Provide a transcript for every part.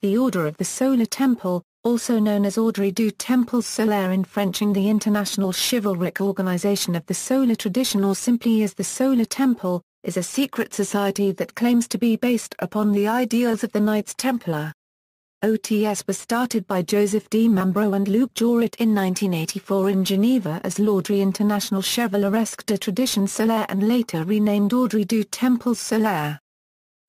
The Order of the Solar Temple, also known as Ordre du Temple Solaire in French, and the international chivalric organization of the solar tradition, or simply as the Solar Temple, is a secret society that claims to be based upon the ideals of the Knights Templar. OTS was started by Joseph de Membro and Luc Joret in 1984 in Geneva as l'Ordre International Chevaleresque de Tradition Solaire and later renamed Ordre du Temple Solaire.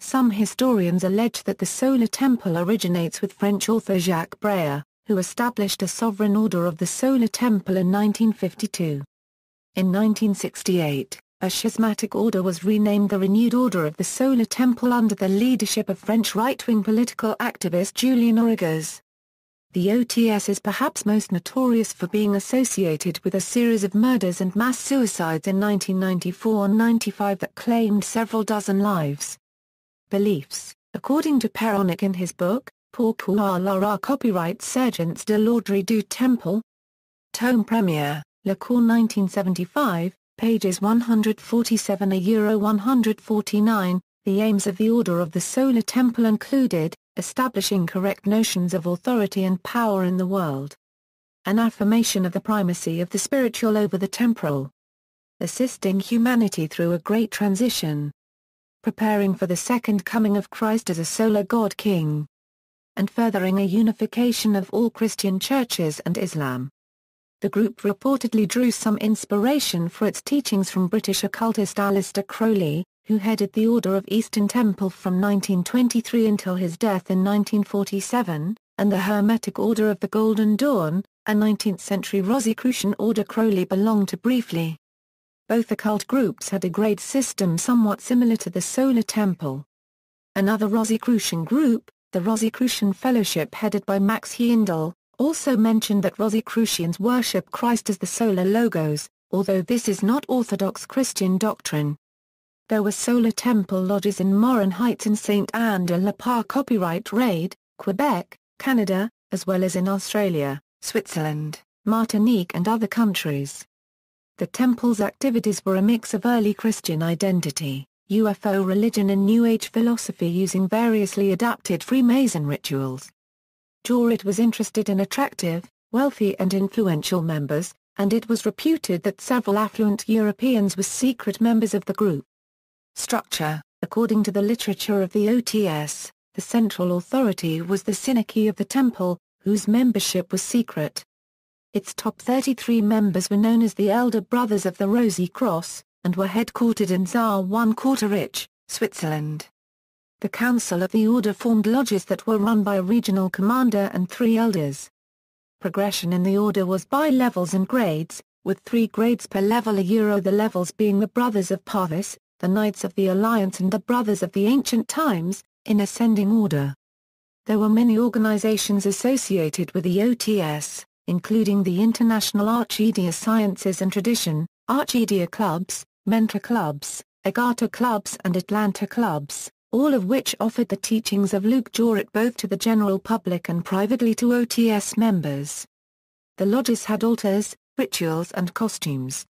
Some historians allege that the Solar Temple originates with French author Jacques Breyer, who established a sovereign order of the Solar Temple in 1952. In 1968, a schismatic order was renamed the Renewed Order of the Solar Temple under the leadership of French right-wing political activist Julien Aurigas. The OTS is perhaps most notorious for being associated with a series of murders and mass suicides in 1994 and 95 that claimed several dozen lives. Beliefs. According to Perronic in his book, Pourquoi la copyright Sergents de l'Ordre du Temple? Tome Premier, Le Cours 1975, pages 147–149, the aims of the Order of the Solar Temple included, establishing correct notions of authority and power in the world. An affirmation of the primacy of the spiritual over the temporal. Assisting humanity through a great transition. Preparing for the second coming of Christ as a solar God King. And furthering a unification of all Christian churches and Islam. The group reportedly drew some inspiration for its teachings from British occultist Aleister Crowley, who headed the Order of Eastern Temple from 1923 until his death in 1947, and the Hermetic Order of the Golden Dawn, a 19th-century Rosicrucian order Crowley belonged to briefly. Both occult groups had a grade system somewhat similar to the Solar Temple. Another Rosicrucian group, the Rosicrucian Fellowship headed by Max Heindel, also mentioned that Rosicrucians worship Christ as the solar logos, although this is not Orthodox Christian doctrine. There were Solar Temple lodges in Morin Heights and Saint-Anne-de-la-Parre copyright raid, Quebec, Canada, as well as in Australia, Switzerland, Martinique and other countries. The temple's activities were a mix of early Christian identity, UFO religion and New Age philosophy using variously adapted Freemason rituals. Joret was interested in attractive, wealthy and influential members, and it was reputed that several affluent Europeans were secret members of the group. Structure. According to the literature of the OTS, the central authority was the Synarchy of the Temple, whose membership was secret. Its top 33 members were known as the Elder Brothers of the Rosy Cross, and were headquartered in Saar-1-Quarterich, Switzerland. The Council of the Order formed lodges that were run by a regional commander and 3 elders. Progression in the order was by levels and grades, with 3 grades per level the levels being the Brothers of Parvis, the Knights of the Alliance and the Brothers of the Ancient Times, in ascending order. There were many organizations associated with the OTS, including the International Archidia Sciences and Tradition, Archidia Clubs, Mentor Clubs, Agatha Clubs and Atlanta Clubs, all of which offered the teachings of Luc Joret both to the general public and privately to OTS members. The lodges had altars, rituals and costumes.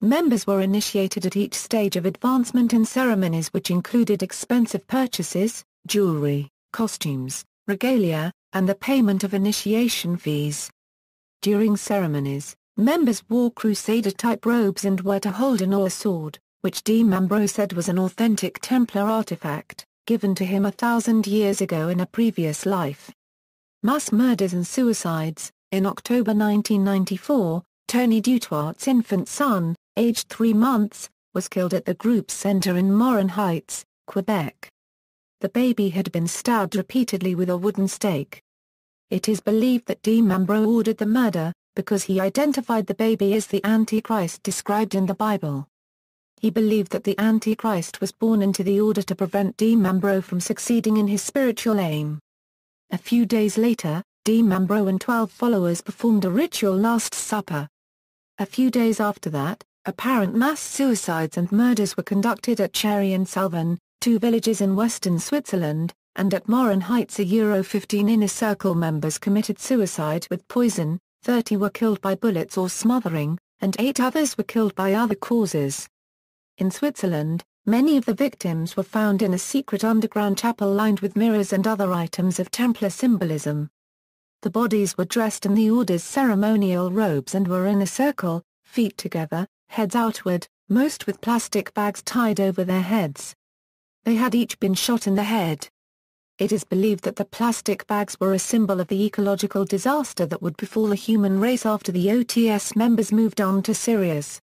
Members were initiated at each stage of advancement in ceremonies which included expensive purchases, jewelry, costumes, regalia, and the payment of initiation fees. During ceremonies, members wore crusader-type robes and were to hold an or sword, which de Membro said was an authentic Templar artifact, given to him 1,000 years ago in a previous life. Mass murders and suicides. In October 1994, Tony Dutoit's infant son, aged 3 months, was killed at the group's center in Morin Heights, Quebec. The baby had been stabbed repeatedly with a wooden stake. It is believed that de Membro ordered the murder, because he identified the baby as the Antichrist described in the Bible. He believed that the Antichrist was born into the order to prevent de Membro from succeeding in his spiritual aim. A few days later, de Membro and 12 followers performed a ritual Last Supper. A few days after that, apparent mass suicides and murders were conducted at Cherry and Salvan, 2 villages in western Switzerland, and at Morin Heights a 15 Inner Circle members committed suicide with poison, 30 were killed by bullets or smothering, and 8 others were killed by other causes. In Switzerland, Many of the victims were found in a secret underground chapel lined with mirrors and other items of Templar symbolism. The bodies were dressed in the order's ceremonial robes and were in a circle, feet together, heads outward, most with plastic bags tied over their heads. They had each been shot in the head. It is believed that the plastic bags were a symbol of the ecological disaster that would befall the human race after the OTS members moved on to Sirius.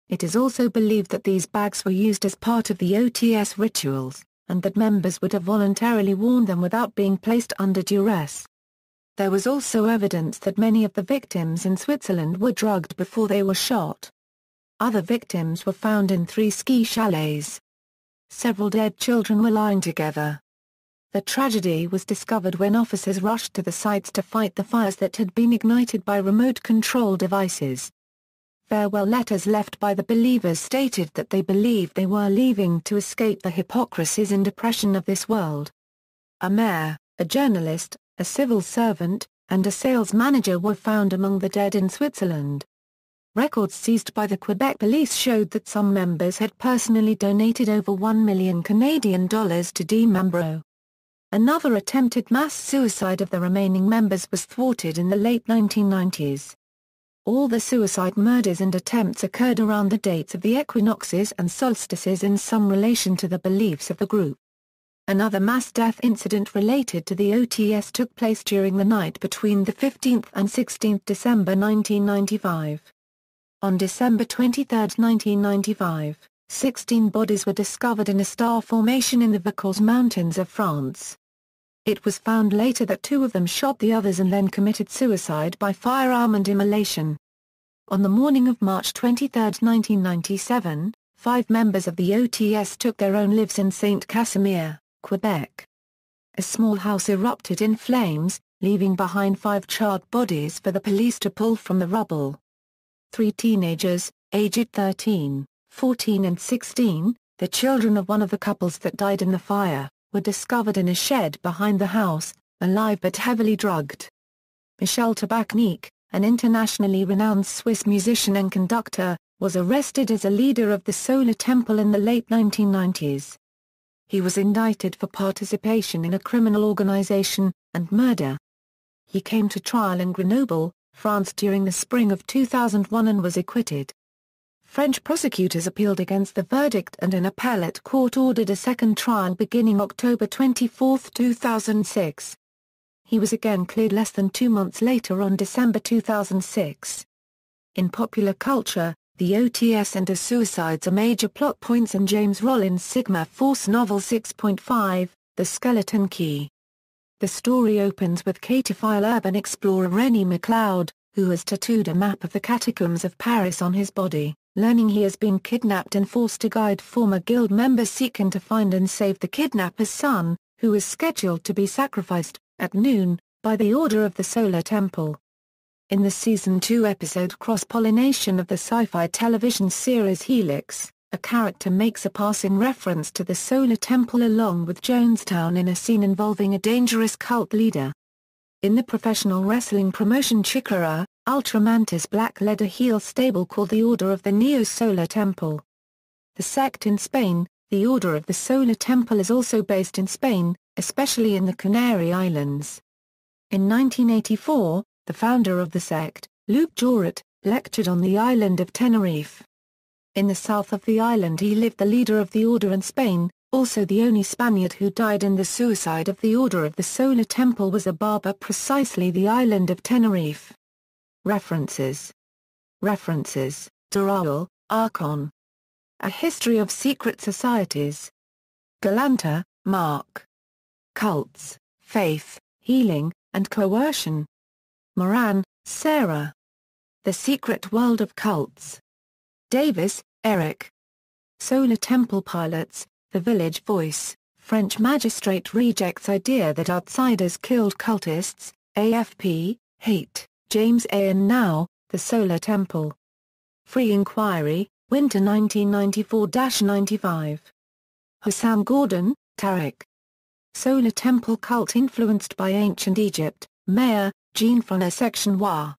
It is also believed that these bags were used as part of the OTS rituals, and that members would have voluntarily worn them without being placed under duress. There was also evidence that many of the victims in Switzerland were drugged before they were shot. Other victims were found in 3 ski chalets. Several dead children were lying together. The tragedy was discovered when officers rushed to the sites to fight the fires that had been ignited by remote control devices. Farewell letters left by the believers stated that they believed they were leaving to escape the hypocrisies and oppression of this world. A mayor, a journalist, a civil servant, and a sales manager were found among the dead in Switzerland. Records seized by the Quebec police showed that some members had personally donated over $1 million Canadian to Demembro. Another attempted mass suicide of the remaining members was thwarted in the late 1990s. All the suicide murders and attempts occurred around the dates of the equinoxes and solstices in some relation to the beliefs of the group. Another mass death incident related to the OTS took place during the night between the 15th and 16th December 1995. On December 23, 1995, 16 bodies were discovered in a star formation in the Vaucluse Mountains of France. It was found later that 2 of them shot the others and then committed suicide by firearm and immolation. On the morning of March 23, 1997, 5 members of the OTS took their own lives in Saint-Casimir, Quebec. A small house erupted in flames, leaving behind 5 charred bodies for the police to pull from the rubble. 3 teenagers, aged 13, 14 and 16, the children of one of the couples that died in the fire, were discovered in a shed behind the house, alive but heavily drugged. Michel Tabachnik, an internationally renowned Swiss musician and conductor, was arrested as a leader of the Solar Temple in the late 1990s. He was indicted for participation in a criminal organization, and murder. He came to trial in Grenoble, France during the spring of 2001 and was acquitted. French prosecutors appealed against the verdict and an appellate court ordered a second trial beginning October 24, 2006. He was again cleared less than 2 months later on December 2006. In popular culture, the OTS and the suicides are major plot points in James Rollin's Sigma Force novel 6.5, The Skeleton Key. The story opens with Catophile urban explorer René MacLeod, who has tattooed a map of the catacombs of Paris on his body, learning he has been kidnapped and forced to guide former guild members seeking to find and save the kidnapper's son, who is scheduled to be sacrificed, at noon, by the Order of the Solar Temple. In the Season 2 episode Cross-Pollination of the sci-fi television series Helix, a character makes a passing reference to the Solar Temple along with Jonestown in a scene involving a dangerous cult leader. In the professional wrestling promotion Chikara, Ultramantis Black led a heel stable called the Order of the Neo-Solar Temple. The sect in Spain, the Order of the Solar Temple is also based in Spain, especially in the Canary Islands. In 1984, the founder of the sect, Luke Jorat, lectured on the island of Tenerife. In the south of the island he lived the leader of the Order in Spain, also the only Spaniard who died in the suicide of the Order of the Solar Temple was a barber precisely the island of Tenerife. References. Doral, Archon. A History of Secret Societies. Galanta, Mark. Cults, Faith, Healing, and Coercion. Moran, Sarah. The Secret World of Cults. Davis, Eric. Solar Temple Pilots, The Village Voice, French magistrate rejects idea that outsiders killed cultists, AFP, Hate, James A. and Now, The Solar Temple. Free Inquiry, Winter 1994-95. Hussam Gordon, Tariq. Solar Temple Cult Influenced by Ancient Egypt, Mayer, Jean Fronner Section Wa.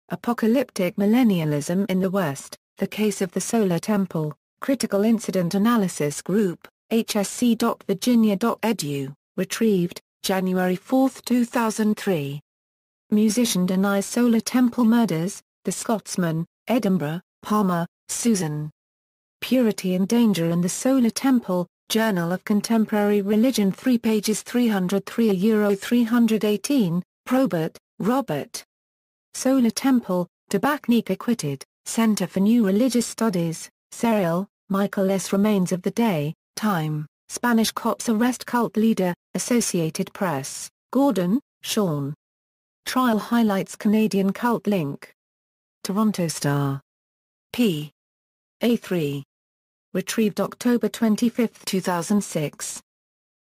Apocalyptic Millennialism in the West, The Case of the Solar Temple, Critical Incident Analysis Group, hsc.virginia.edu, retrieved, January 4, 2003. Musician denies Solar Temple murders, The Scotsman, Edinburgh, Palmer, Susan. Purity and Danger in the Solar Temple, Journal of Contemporary Religion 3 pages 303 318, Probert, Robert. Solar Temple, Tabachnik acquitted, Center for New Religious Studies, ALll, Michael S. Remains of the Day, Time, Spanish cops arrest cult leader, Associated Press, Gordon, Sean. Trial highlights Canadian cult link. Toronto Star. p. A3. Retrieved October 25, 2006.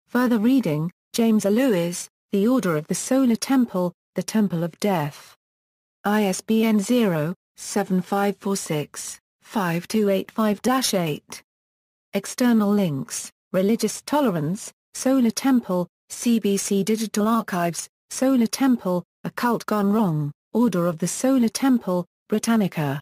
Further reading, James A. Lewis, The Order of the Solar Temple, The Temple of Death. ISBN 0-7546-5285-8. External links, Religious Tolerance, Solar Temple, CBC Digital Archives, Solar Temple, A Cult Gone Wrong, Order of the Solar Temple, Britannica.